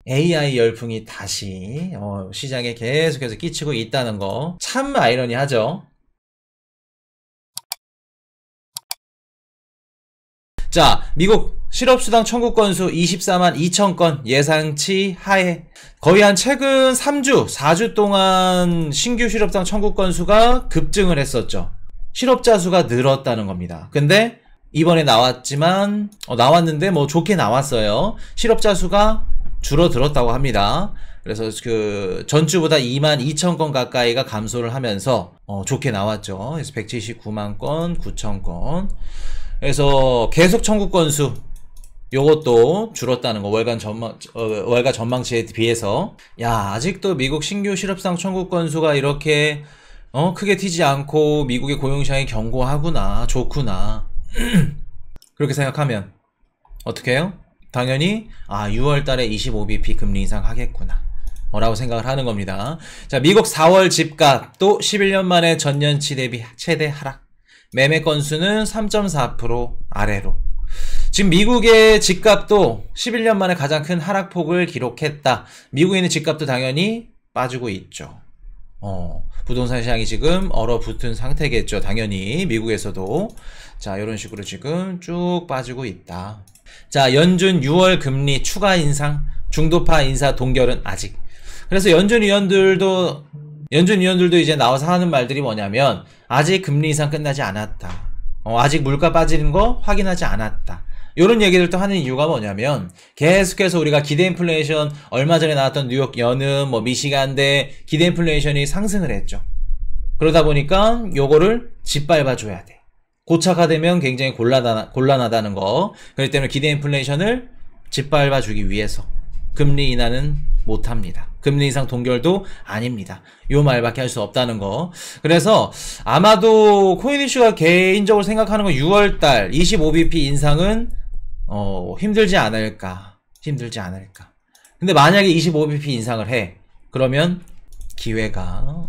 AI 열풍이 다시 시장에 계속해서 끼치고 있다는 거 참 아이러니하죠. 자, 미국 실업수당 청구 건수 24만 2천 건 예상치 하에. 거의 한 최근 3주, 4주 동안 신규 실업수당 청구 건수가 급증을 했었죠. 실업자 수가 늘었다는 겁니다. 근데 이번에 나왔는데 뭐 좋게 나왔어요. 실업자 수가 줄어들었다고 합니다. 그래서 그 전주보다 2만 2천 건 가까이가 감소를 하면서 좋게 나왔죠. 그래서 179만 건, 9천 건. 그래서 계속 청구 건수 요것도 줄었다는 거. 월가 전망치에 비해서. 야, 아직도 미국 신규 실업수당 청구 건수가 이렇게 크게 튀지 않고 미국의 고용시장이 견고하구나, 좋구나. 그렇게 생각하면 어떻게 해요? 당연히 6월달에 25bp 금리 인상 하겠구나 라고 생각을 하는 겁니다. 자, 미국 4월 집값도 11년 만에 전년치 대비 최대 하락. 매매 건수는 3.4% 아래로. 지금 미국의 집값도 11년 만에 가장 큰 하락폭을 기록했다. 미국에 있는 집값도 당연히 빠지고 있죠. 부동산 시장이 지금 얼어붙은 상태겠죠. 당연히 미국에서도. 자, 이런 식으로 지금 쭉 빠지고 있다. 자, 연준 6월 금리 추가 인상, 중도파 인사 동결은 아직. 그래서 연준 위원들도 이제 나와서 하는 말들이 뭐냐면 아직 금리 인상 끝나지 않았다. 아직 물가 빠지는 거 확인하지 않았다. 이런 얘기를 또 하는 이유가 뭐냐면 계속해서 우리가 기대 인플레이션, 얼마 전에 나왔던 뉴욕 연은 미시간대 기대 인플레이션이 상승을 했죠. 그러다 보니까 요거를 짓밟아 줘야 돼. 고착화되면 굉장히 곤란하다는 거. 그렇기 때문에 기대 인플레이션을 짓밟아 주기 위해서 금리 인하는 못합니다. 금리 인상 동결도 아닙니다. 요 말밖에 할 수 없다는 거. 그래서 아마도 코인이슈가 개인적으로 생각하는 건 6월달 25bp 인상은 힘들지 않을까. 근데 만약에 25bp 인상을 해. 그러면 기회가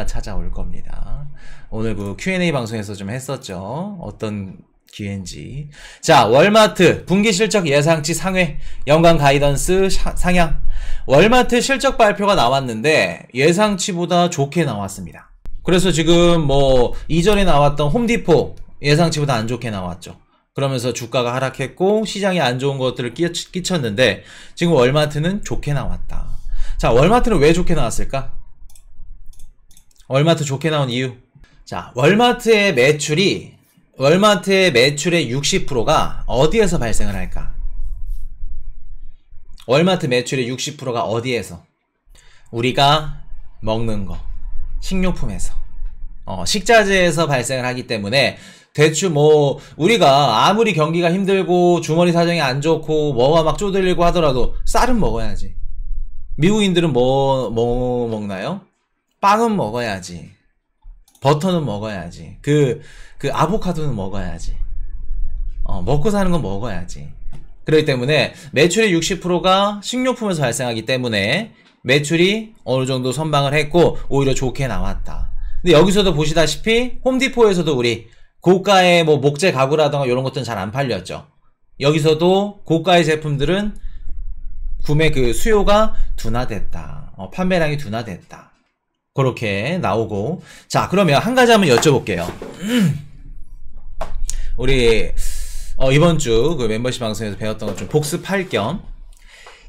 찾아올 겁니다. 오늘 그 Q&A 방송에서 좀 했었죠. 어떤 기회인지. 자, 월마트 분기 실적 예상치 상회, 연간 가이던스 상향. 월마트 실적 발표가 나왔는데 예상치보다 좋게 나왔습니다. 그래서 지금 이전에 나왔던 홈디포 예상치보다 안 좋게 나왔죠. 그러면서 주가가 하락했고 시장에 안 좋은 것들을 끼쳤는데 지금 월마트는 좋게 나왔다. 자, 월마트는 왜 좋게 나왔을까? 월마트 좋게 나온 이유. 자, 월마트의 매출의 60%가 어디에서 발생을 할까? 월마트 매출의 60%가 어디에서? 우리가 먹는 거, 식료품에서, 식자재에서 발생을 하기 때문에 대충 우리가 아무리 경기가 힘들고 주머니 사정이 안 좋고 뭐가 막 쪼들리고 하더라도 쌀은 먹어야지. 미국인들은 뭐 먹나요? 빵은 먹어야지. 버터는 먹어야지. 그 아보카도는 먹어야지. 먹고 사는 건 먹어야지. 그렇기 때문에 매출의 60%가 식료품에서 발생하기 때문에 매출이 어느 정도 선방을 했고 오히려 좋게 나왔다. 근데 여기서도 보시다시피 홈디포에서도 우리 고가의 목재 가구라던가 이런 것들은 잘 안 팔렸죠. 여기서도 고가의 제품들은 구매 수요가 둔화됐다. 판매량이 둔화됐다. 그렇게 나오고. 자, 그러면 한 가지 한번 여쭤볼게요. 우리 이번 주 그 멤버십 방송에서 배웠던 것 좀 복습할 겸,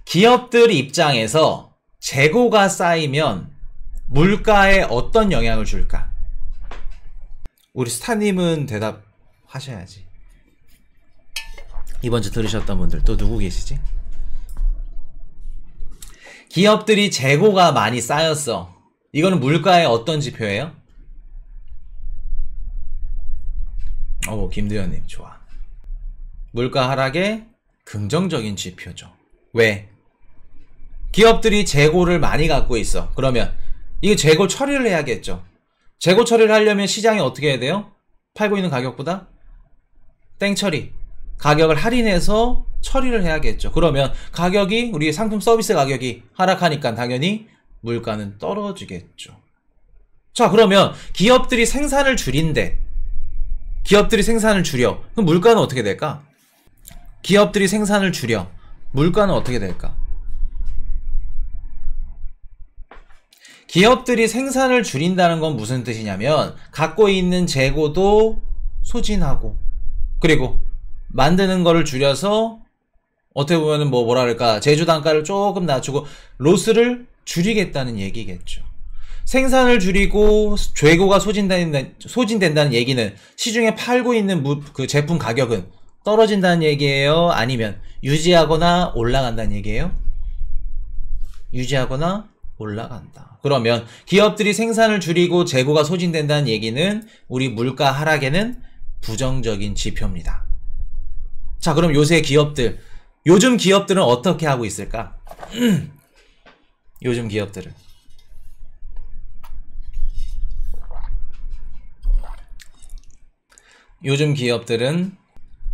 기업들 입장에서 재고가 쌓이면 물가에 어떤 영향을 줄까? 우리 스타님은 대답하셔야지. 이번 주 들으셨던 분들 또 누구 계시지? 기업들이 재고가 많이 쌓였어. 이거는 물가의 어떤 지표예요? 김두현님 좋아. 물가 하락의 긍정적인 지표죠. 왜? 기업들이 재고를 많이 갖고 있어. 그러면 이거 재고 처리를 해야겠죠. 재고 처리를 하려면 시장에 어떻게 해야 돼요? 팔고 있는 가격보다 땡처리, 가격을 할인해서 처리를 해야겠죠. 그러면 가격이, 우리 상품 서비스 가격이 하락하니까 당연히 물가는 떨어지겠죠. 자, 그러면 기업들이 생산을 줄인대. 기업들이 생산을 줄여. 그럼 물가는 어떻게 될까? 기업들이 생산을 줄여. 물가는 어떻게 될까? 기업들이 생산을 줄인다는 건 무슨 뜻이냐면 갖고 있는 재고도 소진하고 그리고 만드는 거를 줄여서 어떻게 보면은 뭐랄까 제조 단가를 조금 낮추고 로스를 줄이겠다는 얘기겠죠. 생산을 줄이고 재고가 소진된다는 얘기는 시중에 팔고 있는 그 제품 가격은 떨어진다는 얘기예요? 아니면 유지하거나 올라간다는 얘기예요? 유지하거나 올라간다. 그러면 기업들이 생산을 줄이고 재고가 소진된다는 얘기는 우리 물가 하락에는 부정적인 지표입니다. 자, 그럼 요즘 기업들은 어떻게 하고 있을까? 요즘 기업들은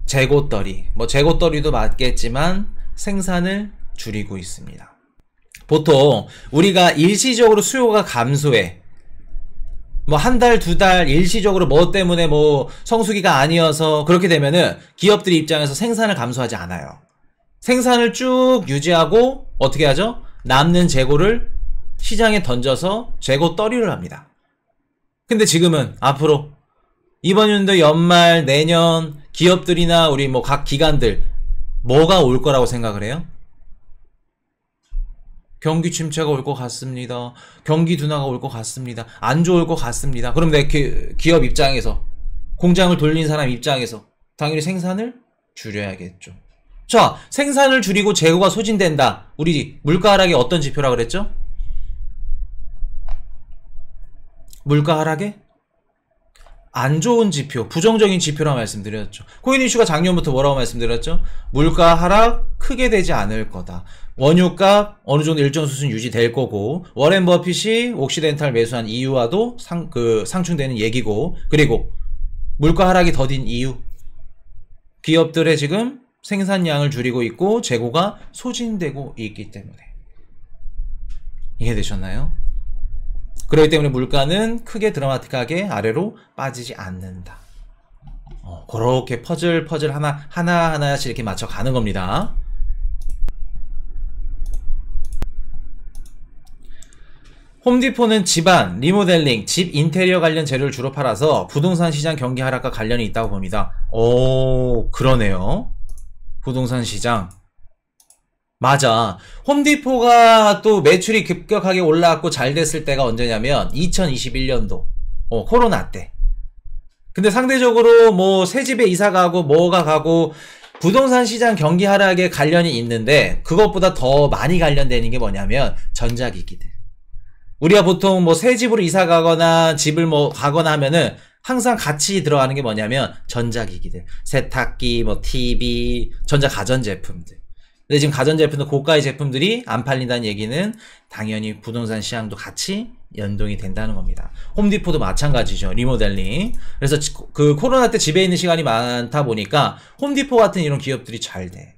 재고떨이도 맞겠지만 생산을 줄이고 있습니다. 보통 우리가 일시적으로 수요가 감소해. 한 달, 두 달 일시적으로 뭐 때문에 성수기가 아니어서 그렇게 되면은 기업들 입장에서 생산을 감소하지 않아요. 생산을 쭉 유지하고 어떻게 하죠? 남는 재고를 시장에 던져서 재고 떨이를 합니다. 근데 지금은 앞으로 이번 연도 연말 내년 기업들이나 우리 각 기관들 뭐가 올 거라고 생각을 해요? 경기 침체가 올 것 같습니다. 경기 둔화가 올 것 같습니다. 안 좋을 것 같습니다. 그럼 내 기업 입장에서 공장을 돌린 사람 입장에서 당연히 생산을 줄여야겠죠. 자, 생산을 줄이고 재고가 소진된다. 우리 물가 하락의 어떤 지표라 그랬죠? 물가 하락의 안 좋은 지표, 부정적인 지표라고 말씀드렸죠. 코인 이슈가 작년부터 뭐라고 말씀드렸죠? 물가 하락 크게 되지 않을 거다. 원유값 어느 정도 일정 수준 유지될 거고, 워렌 버핏이 옥시덴탈 매수한 이유와도 상충되는 얘기고, 그리고 물가 하락이 더딘 이유, 기업들의 지금 생산량을 줄이고 있고 재고가 소진되고 있기 때문에. 이해되셨나요? 그렇기 때문에 물가는 크게 드라마틱하게 아래로 빠지지 않는다. 그렇게 퍼즐 하나하나씩 이렇게 맞춰 가는 겁니다. 홈디포는 집안, 리모델링, 집 인테리어 관련 재료를 주로 팔아서 부동산 시장 경기 하락과 관련이 있다고 봅니다. 오, 그러네요. 부동산 시장. 맞아. 홈디포가 또 매출이 급격하게 올라왔고 잘 됐을 때가 언제냐면 2021년도 코로나 때. 근데 상대적으로 새 집에 이사 가고 뭐가 가고 부동산 시장 경기 하락에 관련이 있는데, 그것보다 더 많이 관련되는 게 뭐냐면 전자기기들. 우리가 보통 새 집으로 이사 가거나 집을 가거나 하면은 항상 같이 들어가는 게 뭐냐면 전자기기들, 세탁기, TV, 전자가전제품들. 근데 지금 가전제품도 고가의 제품들이 안 팔린다는 얘기는 당연히 부동산 시장도 같이 연동이 된다는 겁니다. 홈디포도 마찬가지죠. 리모델링. 그래서 그 코로나 때 집에 있는 시간이 많다 보니까 홈디포 같은 이런 기업들이 잘 돼.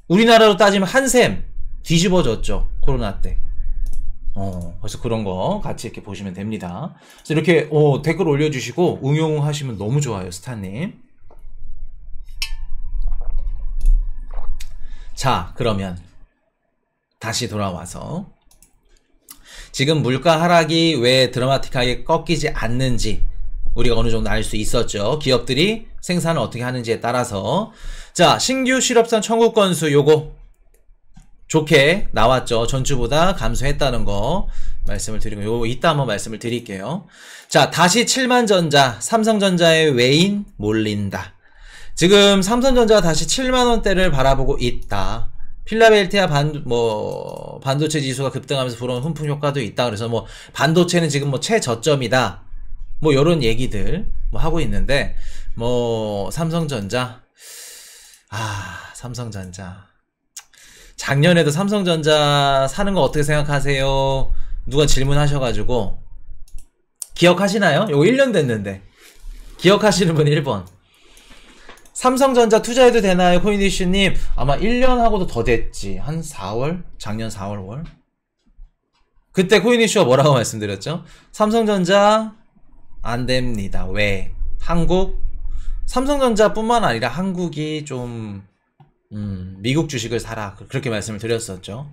우리나라로 따지면 한샘 뒤집어졌죠. 코로나 때. 그래서 그런 거 같이 이렇게 보시면 됩니다. 그래서 이렇게 댓글 올려주시고 응용하시면 너무 좋아요, 스타님. 자, 그러면 다시 돌아와서 지금 물가 하락이 왜 드라마틱하게 꺾이지 않는지 우리가 어느 정도 알 수 있었죠. 기업들이 생산을 어떻게 하는지에 따라서. 자, 신규 실업상 청구 건수 요거 좋게 나왔죠. 전주보다 감소했다는 거 말씀을 드리고, 요거 이따 한번 말씀을 드릴게요. 자, 다시 7만전자, 삼성전자의 외인 몰린다. 지금 삼성전자가 다시 7만원대를 바라보고 있다. 필라델피아 반도체 지수가 급등하면서 불어온 훈풍 효과도 있다. 그래서 반도체는 지금 최저점이다. 요런 얘기들 하고 있는데, 삼성전자. 삼성전자. 작년에도 삼성전자 사는 거 어떻게 생각하세요? 누가 질문하셔가지고. 기억하시나요? 요거 1년 됐는데. 기억하시는 분 1번. 삼성전자 투자해도 되나요? 코인이슈님. 아마 1년하고도 더 됐지. 한 4월? 작년 4월, 5월? 그때 코인이슈가 뭐라고 말씀드렸죠? 삼성전자 안 됩니다. 왜? 삼성전자뿐만 아니라 한국이 좀 미국 주식을 사라. 그렇게 말씀을 드렸었죠.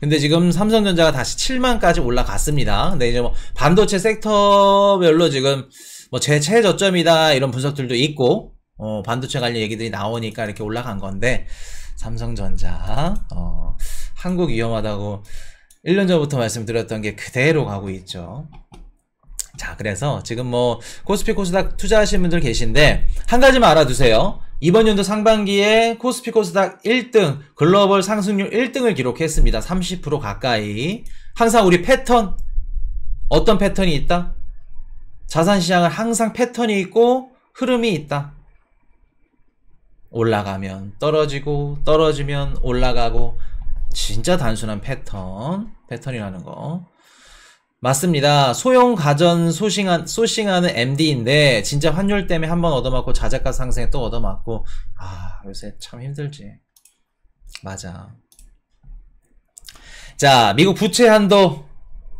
근데 지금 삼성전자가 다시 7만까지 올라갔습니다. 근데 이제 뭐 반도체 섹터별로 지금 뭐 최저점이다 이런 분석들도 있고, 반도체 관련 얘기들이 나오니까 이렇게 올라간 건데, 삼성전자, 한국 위험하다고 1년 전부터 말씀드렸던 게 그대로 가고 있죠. 자, 그래서 지금 뭐 코스피 코스닥 투자하시는 분들 계신데 한 가지만 알아두세요. 이번 연도 상반기에 코스피 코스닥 1등, 글로벌 상승률 1등을 기록했습니다. 30% 가까이. 항상 우리 패턴, 어떤 패턴이 있다? 자산시장은 항상 패턴이 있고 흐름이 있다. 올라가면 떨어지고 떨어지면 올라가고, 진짜 단순한 패턴이라는 거. 맞습니다. 소형 가전 소싱하는 MD인데 진짜 환율 때문에 한번 얻어맞고 자재가 상승에 또 얻어맞고, 요새 참 힘들지. 맞아. 자, 미국 부채 한도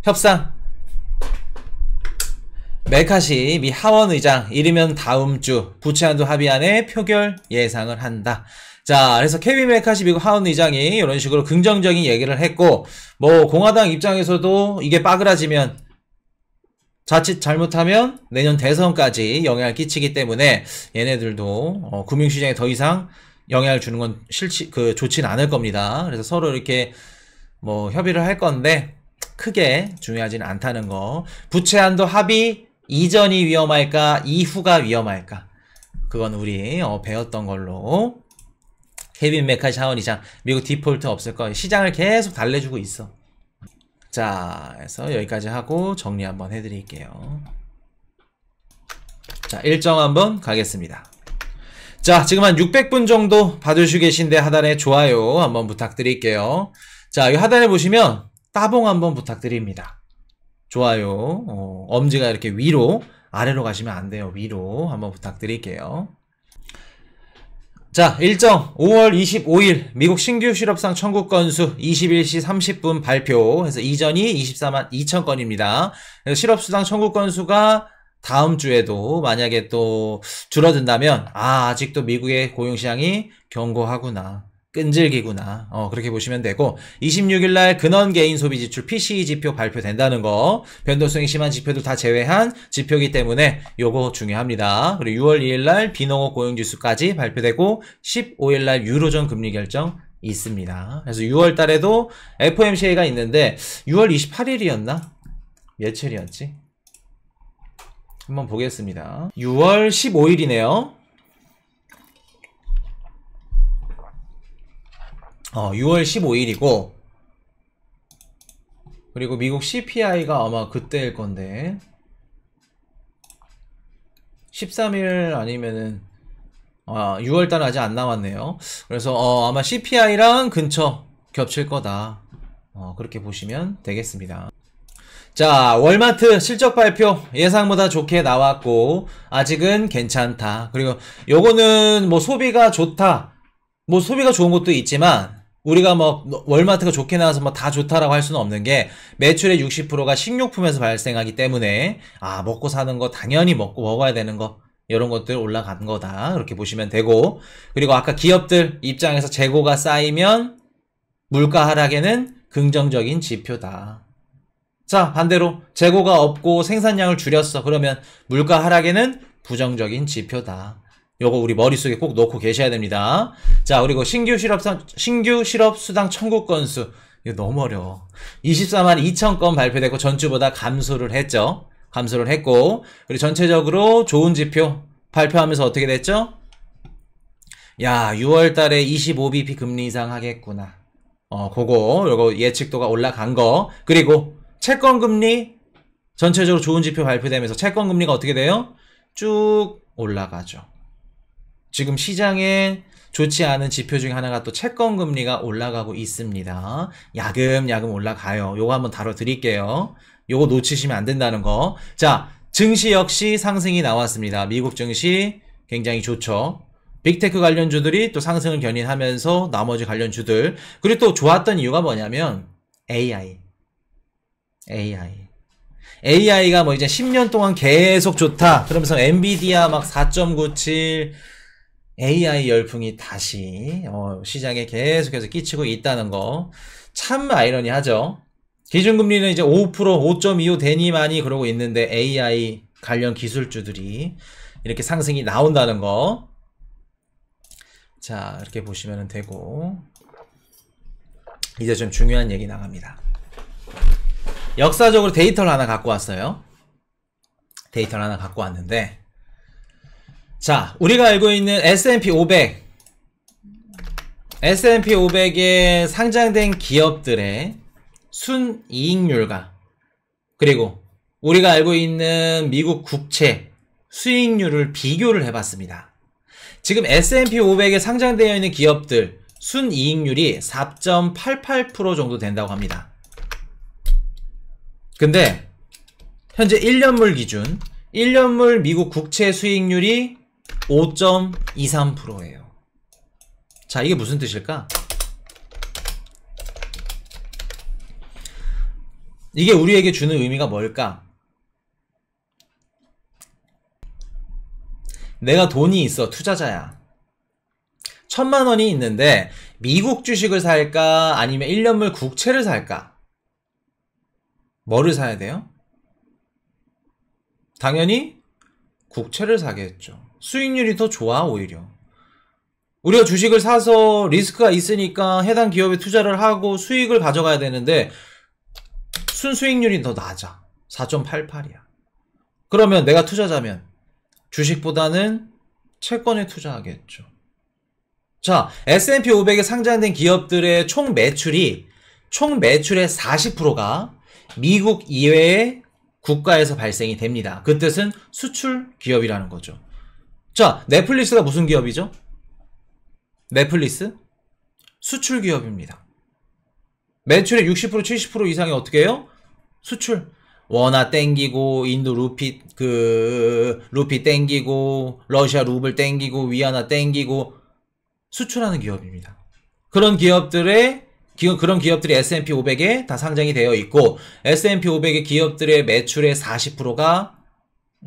협상. 메카시 미 하원 의장 이르면 다음 주 부채 한도 합의안에 표결 예상을 한다. 자, 그래서 케빈 메카시 미국 하원 의장이 이런 식으로 긍정적인 얘기를 했고, 뭐 공화당 입장에서도 이게 빠그라지면 자칫 잘못하면 내년 대선까지 영향을 끼치기 때문에 얘네들도 금융시장에 더 이상 영향을 주는 건 좋진 않을 겁니다. 그래서 서로 이렇게 뭐 협의를 할 건데 크게 중요하지는 않다는 거. 부채 한도 합의 이전이 위험할까 이후가 위험할까, 그건 우리 배웠던 걸로. 케빈 메카시 하원 의장 미국 디폴트 없을 거예요. 시장을 계속 달래주고 있어. 자, 그래서 여기까지 하고 정리 한번 해드릴게요. 자, 일정 한번 가겠습니다. 자, 지금 한 600분 정도 봐주시고 계신데 하단에 좋아요 한번 부탁드릴게요. 자, 이 하단에 보시면 따봉 한번 부탁드립니다. 좋아요. 엄지가 이렇게 위로, 아래로 가시면 안 돼요. 위로 한번 부탁드릴게요. 자, 일정 5월 25일 미국 신규 실업상 청구 건수 21시 30분 발표해서 이전이 24만 2천 건입니다. 그래서 실업수당 청구 건수가 다음 주에도 만약에 또 줄어든다면 아직도 미국의 고용시장이 견고하구나, 끈질기구나, 그렇게 보시면 되고, 26일날 근원 개인 소비 지출 PCE 지표 발표된다는 거, 변동성이 심한 지표도 다 제외한 지표이기 때문에 요거 중요합니다. 그리고 6월 2일날 비농업 고용지수까지 발표되고 15일날 유로존 금리 결정 있습니다. 그래서 6월달에도 FOMC가 있는데 6월 28일이었나? 며칠이었지? 한번 보겠습니다. 6월 15일이네요. 6월 15일이고, 그리고 미국 CPI가 아마 그때일 건데 13일 아니면은 6월달은 아직 안 나왔네요. 그래서 아마 CPI랑 근처 겹칠 거다, 그렇게 보시면 되겠습니다. 자, 월마트 실적 발표 예상보다 좋게 나왔고 아직은 괜찮다. 그리고 요거는 뭐 소비가 좋다, 뭐 소비가 좋은 것도 있지만 우리가 뭐 월마트가 좋게 나와서 뭐 다 좋다라고 할 수는 없는 게, 매출의 60%가 식료품에서 발생하기 때문에 먹고 사는 거 당연히 먹어야 되는 거, 이런 것들 올라간 거다, 그렇게 보시면 되고, 그리고 아까 기업들 입장에서 재고가 쌓이면 물가 하락에는 긍정적인 지표다. 자, 반대로 재고가 없고 생산량을 줄였어, 그러면 물가 하락에는 부정적인 지표다. 요거 우리 머릿속에 꼭 넣고 계셔야 됩니다. 자, 그리고 신규 실업수당 청구 건수, 이거 너무 어려워. 24만 2천 건 발표되고 전주보다 감소를 했죠. 감소를 했고, 그리고 전체적으로 좋은 지표 발표하면서 어떻게 됐죠? 야, 6월 달에 25bp 금리 인상 하겠구나. 요거 예측도가 올라간 거. 그리고 채권 금리 전체적으로 좋은 지표 발표되면서 채권 금리가 어떻게 돼요? 쭉 올라가죠. 지금 시장에 좋지 않은 지표 중에 하나가 또 채권 금리가 올라가고 있습니다. 야금야금 올라가요. 요거 한번 다뤄드릴게요. 요거 놓치시면 안 된다는 거. 자, 증시 역시 상승이 나왔습니다. 미국 증시 굉장히 좋죠. 빅테크 관련주들이 또 상승을 견인하면서 나머지 관련주들, 그리고 또 좋았던 이유가 뭐냐면 AI가 뭐 이제 10년 동안 계속 좋다 그러면서 엔비디아 막 4.97 AI 열풍이 다시 시장에 계속해서 끼치고 있다는 거. 참 아이러니하죠. 기준금리는 이제 5%, 5.25 되니 많이 그러고 있는데 AI 관련 기술주들이 이렇게 상승이 나온다는 거. 자, 이렇게 보시면 되고, 이제 좀 중요한 얘기 나갑니다. 역사적으로 데이터를 하나 갖고 왔어요. 데이터를 하나 갖고 왔는데, 자, 우리가 알고 있는 S&P 500, S&P 500에 상장된 기업들의 순이익률과, 그리고 우리가 알고 있는 미국 국채 수익률을 비교를 해봤습니다. 지금 S&P 500에 상장되어 있는 기업들 순이익률이 4.88% 정도 된다고 합니다. 근데 현재 1년물 기준 1년물 미국 국채 수익률이 5.23%예요. 자, 이게 무슨 뜻일까? 이게 우리에게 주는 의미가 뭘까? 내가 돈이 있어, 투자자야. 1,000만 원이 있는데 미국 주식을 살까? 아니면 1년물 국채를 살까? 뭐를 사야 돼요? 당연히 국채를 사겠죠. 수익률이 더 좋아, 오히려. 우리가 주식을 사서 리스크가 있으니까 해당 기업에 투자를 하고 수익을 가져가야 되는데 순수익률이 더 낮아. 4.88이야. 그러면 내가 투자자면 주식보다는 채권에 투자하겠죠. 자, S&P 500에 상장된 기업들의 총 매출의 40%가 미국 이외의 국가에서 발생이 됩니다. 그 뜻은 수출 기업이라는 거죠. 자, 넷플릭스가 무슨 기업이죠? 넷플릭스? 수출 기업입니다. 매출의 60% 70% 이상이 어떻게 해요? 수출. 원화 땡기고, 인도 루피 땡기고, 러시아 루블 땡기고, 위안화 땡기고, 수출하는 기업입니다. 그런 기업들이 S&P 500에 다 상장이 되어 있고, S&P 500의 기업들의 매출의 40%가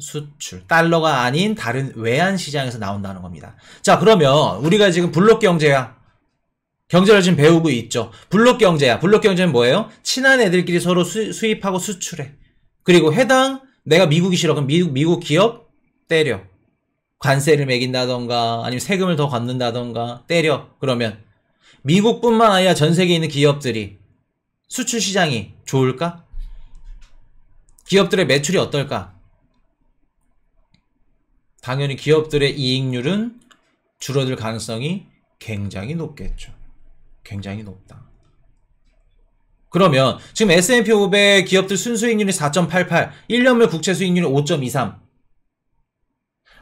수출, 달러가 아닌 다른 외환 시장에서 나온다는 겁니다. 자, 그러면 우리가 지금 블록 경제야. 경제를 지금 배우고 있죠. 블록 경제야. 블록 경제는 뭐예요? 친한 애들끼리 서로 수입하고 수출해. 그리고 내가 미국이 싫어. 그럼 미국 기업 때려. 관세를 매긴다던가 아니면 세금을 더 걷는다던가 때려. 그러면 미국뿐만 아니라 전 세계에 있는 기업들이 수출 시장이 좋을까? 기업들의 매출이 어떨까? 당연히 기업들의 이익률은 줄어들 가능성이 굉장히 높겠죠. 굉장히 높다. 그러면 지금 S&P 500 기업들 순수익률이 4.88, 1년물 국채 수익률이 5.23.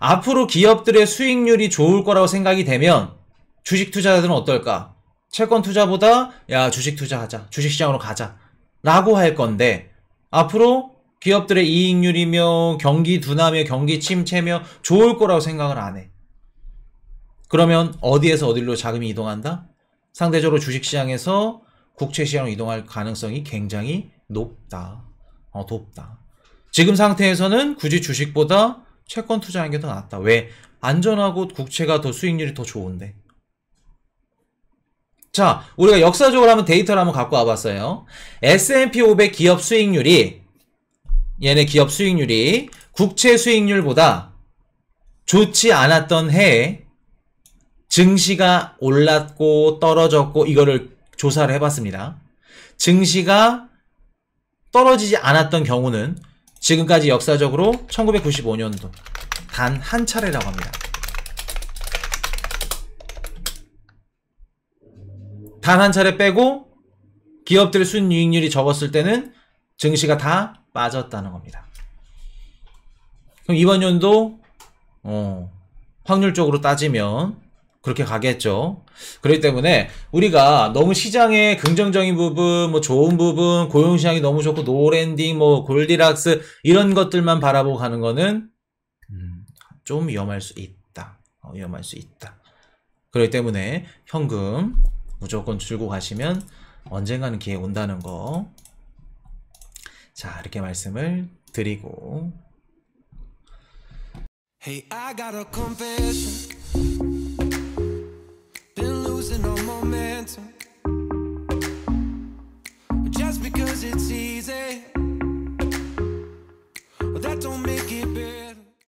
앞으로 기업들의 수익률이 좋을 거라고 생각이 되면 주식 투자자들은 어떨까? 채권 투자보다 야, 주식 투자하자. 주식시장으로 가자. 라고 할 건데 앞으로 기업들의 이익률이며 경기 둔화며 경기 침체며 좋을 거라고 생각을 안 해. 그러면 어디에서 어디로 자금이 이동한다? 상대적으로 주식시장에서 국채시장으로 이동할 가능성이 굉장히 높다. 높다. 지금 상태에서는 굳이 주식보다 채권 투자하는 게 더 낫다. 왜? 안전하고 국채가 더 수익률이 더 좋은데. 자, 우리가 역사적으로 한번 데이터를 한번 갖고 와봤어요. S&P 500 기업 수익률이 얘네 기업 수익률이 국채 수익률보다 좋지 않았던 해에 증시가 올랐고 떨어졌고 이거를 조사를 해봤습니다. 증시가 떨어지지 않았던 경우는 지금까지 역사적으로 1995년도 단 한 차례라고 합니다. 단 한 차례 빼고 기업들의 순이익률이 적었을 때는 증시가 다 빠졌다는 겁니다. 그럼 이번 연도 확률적으로 따지면 그렇게 가겠죠. 그렇기 때문에 우리가 너무 시장의 긍정적인 부분, 뭐 좋은 부분, 고용시장이 너무 좋고 노랜딩, 뭐 골디락스 이런 것들만 바라보고 가는 거는 좀 위험할 수 있다. 위험할 수 있다. 그렇기 때문에 현금 무조건 들고 가시면 언젠가는 기회 온다는 거. 자, 이렇게 말씀을 드리고. Hey, I got a confession. Been losing all momentum. easy. That don't make it better.